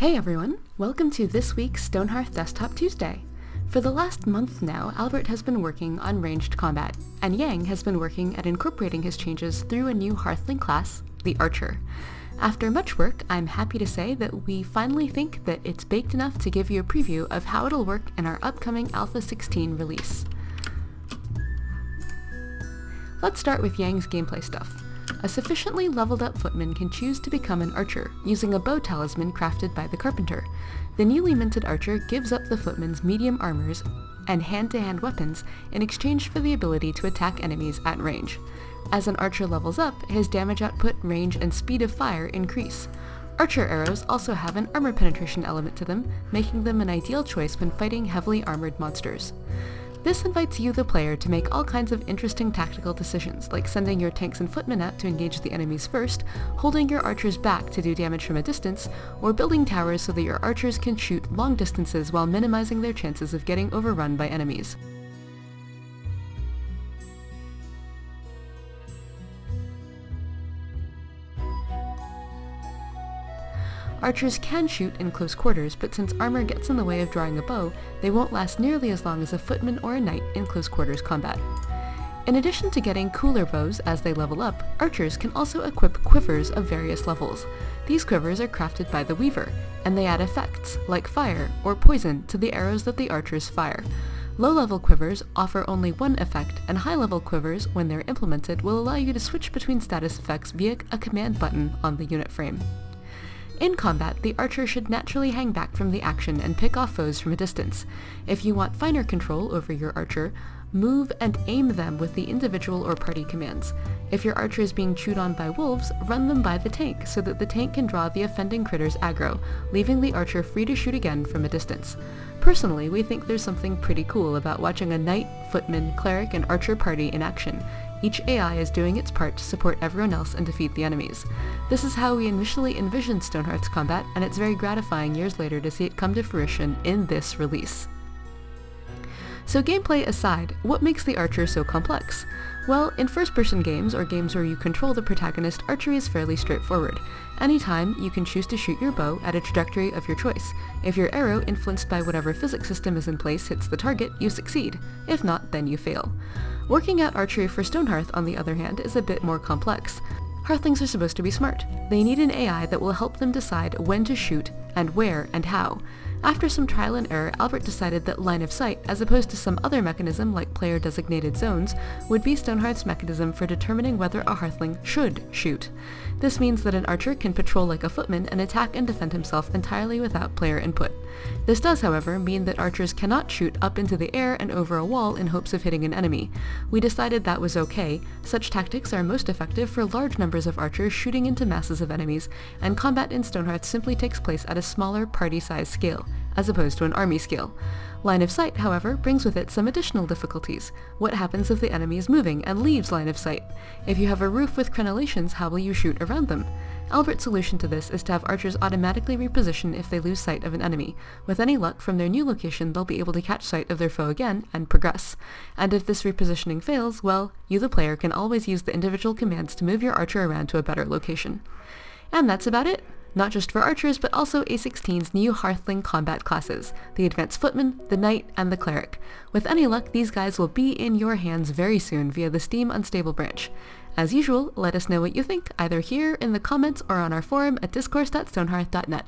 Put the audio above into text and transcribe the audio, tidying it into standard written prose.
Hey everyone! Welcome to this week's Stonehearth Desktop Tuesday. For the last month now, Albert has been working on ranged combat, and Yang has been working at incorporating his changes through a new Hearthling class, the Archer. After much work, I'm happy to say that we finally think that it's baked enough to give you a preview of how it'll work in our upcoming Alpha 16 release. Let's start with Yang's gameplay stuff. A sufficiently leveled up footman can choose to become an archer, using a bow talisman crafted by the carpenter. The newly minted archer gives up the footman's medium armors and hand-to-hand weapons in exchange for the ability to attack enemies at range. As an archer levels up, his damage output, range, and speed of fire increase. Archer arrows also have an armor penetration element to them, making them an ideal choice when fighting heavily armored monsters. This invites you, the player, to make all kinds of interesting tactical decisions, like sending your tanks and footmen out to engage the enemies first, holding your archers back to do damage from a distance, or building towers so that your archers can shoot long distances while minimizing their chances of getting overrun by enemies. Archers can shoot in close quarters, but since armor gets in the way of drawing a bow, they won't last nearly as long as a footman or a knight in close quarters combat. In addition to getting cooler bows as they level up, archers can also equip quivers of various levels. These quivers are crafted by the weaver, and they add effects, like fire or poison, to the arrows that the archers fire. Low-level quivers offer only one effect, and high-level quivers, when they're implemented, will allow you to switch between status effects via a command button on the unit frame. In combat, the archer should naturally hang back from the action and pick off foes from a distance. If you want finer control over your archer, move and aim them with the individual or party commands. If your archer is being chewed on by wolves, run them by the tank so that the tank can draw the offending critter's aggro, leaving the archer free to shoot again from a distance. Personally, we think there's something pretty cool about watching a knight, footman, cleric, and archer party in action. Each AI is doing its part to support everyone else and defeat the enemies. This is how we initially envisioned Stonehearth's combat, and it's very gratifying years later to see it come to fruition in this release. So gameplay aside, what makes the archer so complex? Well, in first-person games, or games where you control the protagonist, archery is fairly straightforward. Anytime, you can choose to shoot your bow at a trajectory of your choice. If your arrow, influenced by whatever physics system is in place, hits the target, you succeed. If not, then you fail. Working out archery for Stonehearth, on the other hand, is a bit more complex. Hearthlings are supposed to be smart. They need an AI that will help them decide when to shoot, and where, and how. After some trial and error, Albert decided that line of sight, as opposed to some other mechanism like player-designated zones, would be Stonehearth's mechanism for determining whether a Hearthling should shoot. This means that an archer can patrol like a footman and attack and defend himself entirely without player input. This does, however, mean that archers cannot shoot up into the air and over a wall in hopes of hitting an enemy. We decided that was okay. Such tactics are most effective for large numbers of archers shooting into masses of enemies, and combat in Stonehearth simply takes place at a smaller party-size scale, as opposed to an army scale. Line of sight, however, brings with it some additional difficulties. What happens if the enemy is moving and leaves line of sight? If you have a roof with crenelations, how will you shoot around them? Albert's solution to this is to have archers automatically reposition if they lose sight of an enemy. With any luck, from their new location they'll be able to catch sight of their foe again and progress. And if this repositioning fails, well, you the player can always use the individual commands to move your archer around to a better location. And that's about it. Not just for archers, but also A16's new Hearthling combat classes, the Advanced Footman, the Knight, and the Cleric. With any luck, these guys will be in your hands very soon via the Steam Unstable branch. As usual, let us know what you think, either here in the comments or on our forum at discourse.stonehearth.net.